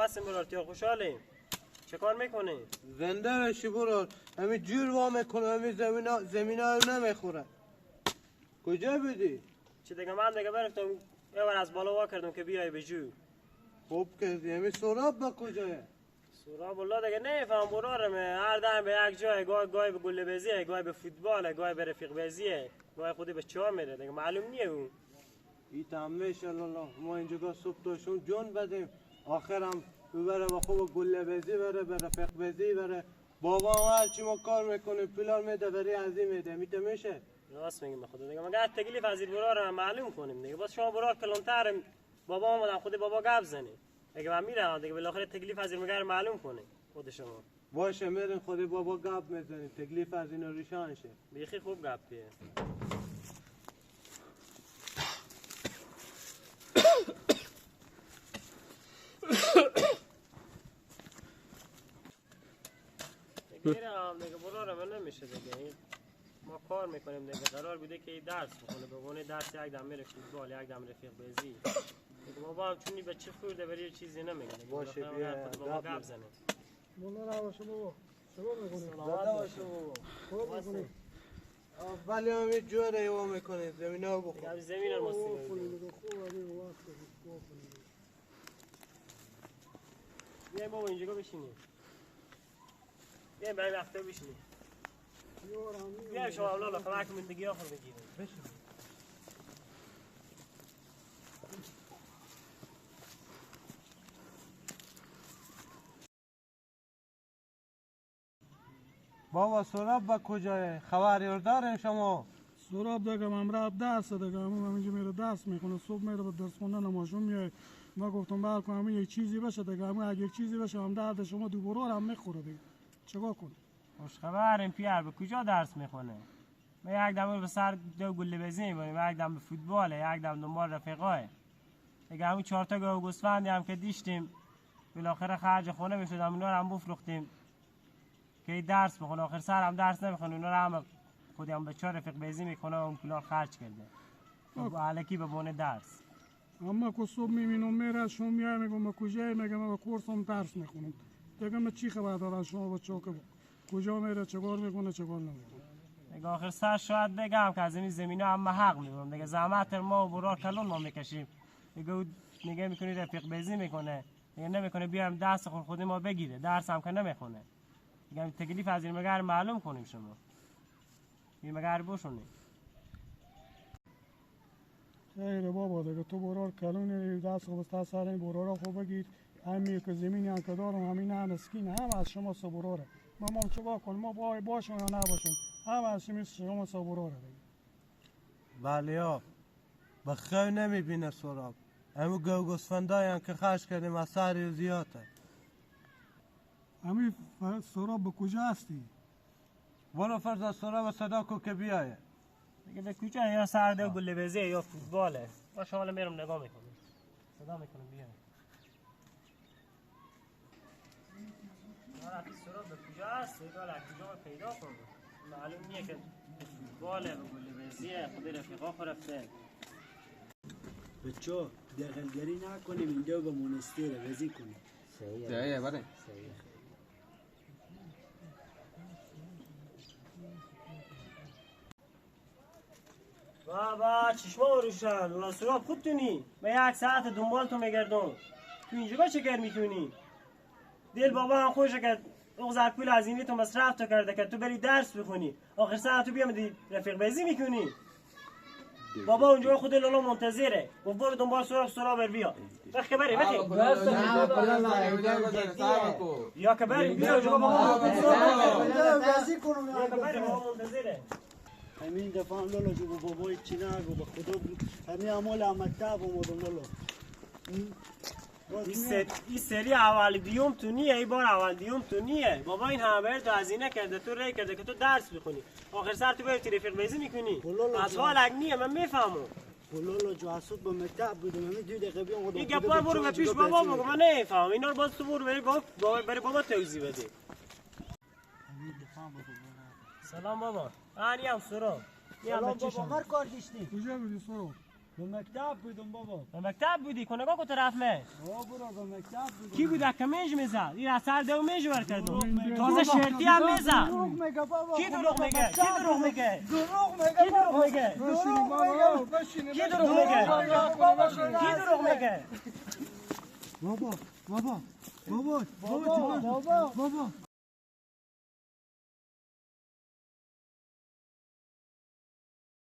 هستیم برارتیا خوشحالیم. چه کار میکنی؟ زنده بشی برار. همین جور وا میکنه، همین زمینا رو نمیخوره. کجا بودی؟ چه دیگه من دیگه برفتم یه بار از بالا وا کردم که بیای به جو. خوب کردی. همین سراب با کجایه؟ سراب الله دیگه نمیفهم برارم. هر دم به یک جای، گاهی به گله بازیه، گاهی به فوتبال، گاهی به رفیق بازیه، گاهی خودی به چا میره دیگه معلوم نیه اون. ای تمش الله ما اینجا صبح تاشون جون بدیم. آخرم ببره با خوب گله بازی بره، به رفیق بازی بره. بابا هر چی ما کار میکنه پولار میده بری ازی میده. میته میشه؟ راست میگم خدا دیگه مگه تکلیف از این برار معلوم کنیم دیگه. باز شما برار کلانتر بابا اومدن خود بابا گپ زنی. دیگه من میرم دیگه بالاخره تکلیف از این مگر معلوم کنه خود شما. باشه میرین خود بابا گپ میزنی. تکلیف از اینا ریشان شه. بیخی خوب گپیه. میرم دیگه برار من نمیشه دیگه. ما کار میکنیم دیگه قرار بوده که درس بخونه به عنوان درس یک دم میره فوتبال یک دم رفیق بازی دیگه ما با هم چونی بچه خورده بری چیزی نمیگه باشه بیا بابا گپ زنه مولا را باشه بابا چطور میکنی؟ زنده باشه بابا. خوب میکنی؟ ولی همین جوره ایوا میکنه زمینا رو بخور. دیگه زمین رو مستی خوب بگیریم دیگه خوب علی وقت خوب کنی بیایم بابا اینجا بشینیم بیایم برای وقتا بشینیم بیایم شما اولالا کمک من دیگه آخر بگیریم بشین. بابا سراب با کجایه؟ خبری دارین شما؟ سراب دیگه من رفت درس دیگه همون اینجا میره درس میخونه صبح میره به درس خوندن ماشون میاد ما گفتم برای کنم همون یک چیزی بشه دیگه همون اگه یک چیزی بشه هم درد شما دوباره هم میخوره دیگه چیکار کنم؟ خوش خبریم پیر به کجا درس میخونه ما یک دم به سر دو گله بازی میبریم یک دم به فوتبال یک دم دنبال رفیقای دیگه همون 4 تا گاو گوسفندی هم که دیشتیم بالاخره خرج خونه میشد هم اونا رو هم بفروختیم که درس بخونه آخر سر هم درس نمیخونه اونا رو هم خودی هم به 4 رفیق بازی میکنه و اون پولا خرج کرده خب علکی به بونه درس اما که صبح میبینم میره شما میای میگم ما کجایی میگم ما کورسم درس میخونم دیگه من چی خبر دارم شما با چوکه کجا میره چیکار میکنه چیکار نمیکنه دیگه آخر سر شاید بگم که از این زمینه هم حق میبرم دیگه زحمت ما و برار کلون ما میکشیم دیگه نگه میکنی رفیق بازی میکنه دیگه نمیکنه بیام دست خود ما بگیره درس هم که نمیخونه دیگه تکلیف از این مگر معلوم کنیم شما این مگر بشونیم خیره بابا دیگه تو برار کلون دست خوب سر این برار خوب بگیر همین که زمینی هم که دارم همین هم اسکین هم از شما صبراره ما چیکار کنیم ما باشیم یا نباشیم هم از شما صبراره دیگه بله ها بخیر نمیبینه سراب. همون گو گوسفندایی که خرج کردیم از سر زیاده. همین سراب به کجا هستی؟ برو فرض سراب صدا کو که بیایه. دیگه به کجا یا سرده گله بازی یا فوتباله باشه حالا میرم نگاه میکنم صدا میکنم بیام حالا سراب به کجا هست حالا کجا پیدا کنم معلوم نیه که فوتباله و گله بازیه خود رفیقا خرفته بچه دقلگری نکنیم اینجا به منستیره بازی کنیم صحیحه بله بابا چشما روشن ولی سراب خوب تونی من 1 ساعت دنبال تو میگردم تو اینجا چه کار میتونی دل بابا هم خوشه که اغزر پول از اینی تو مصرف تو کرده که تو بری درس بخونی آخر ساعت تو بیامدی رفیق بازی میکنی بابا اونجا خود لالا منتظره و برو دنبال سراب بر بیا وقت بری یا که بری بیا اونجا بابا منتظره همین دفعه لولا جو بابای چینا گو به خدا همین عمل مکتب اومدم لولا این سری اول دیوم تو نیه ای بار اول دیوم تو نیه بابا این همه تو هزینه کرده تو ری کرده که تو درس بخونی آخر سر تو بری رفیق بازی میکنی از حال اگنیه من میفهمم لولا جو اسود به مکتب بودم همین 2 دقیقه بیام این گپا برو به پیش بابا بگو من نمیفهمم اینا رو باز تو برو بری بابا توضیح بده سلام بابا هم سراب سلام بابا مر کار داشتی کجا بودی سراب؟ به مکتب بودم بابا. به مکتب بودی کنگاه کو طرف می برو به مکتب بودم. کی بود که میج میزد این از سر دو میج ور کردو تازه شرطی هم میزد دروغ میگه بابا. کی دروغ میگه کی دروغ میگه دروغ میگه. کی دروغ میگه بشینید بابا بشینید. کی دروغ میگه کی دروغ میگه بابا بابا بابا بابا بابا. بابا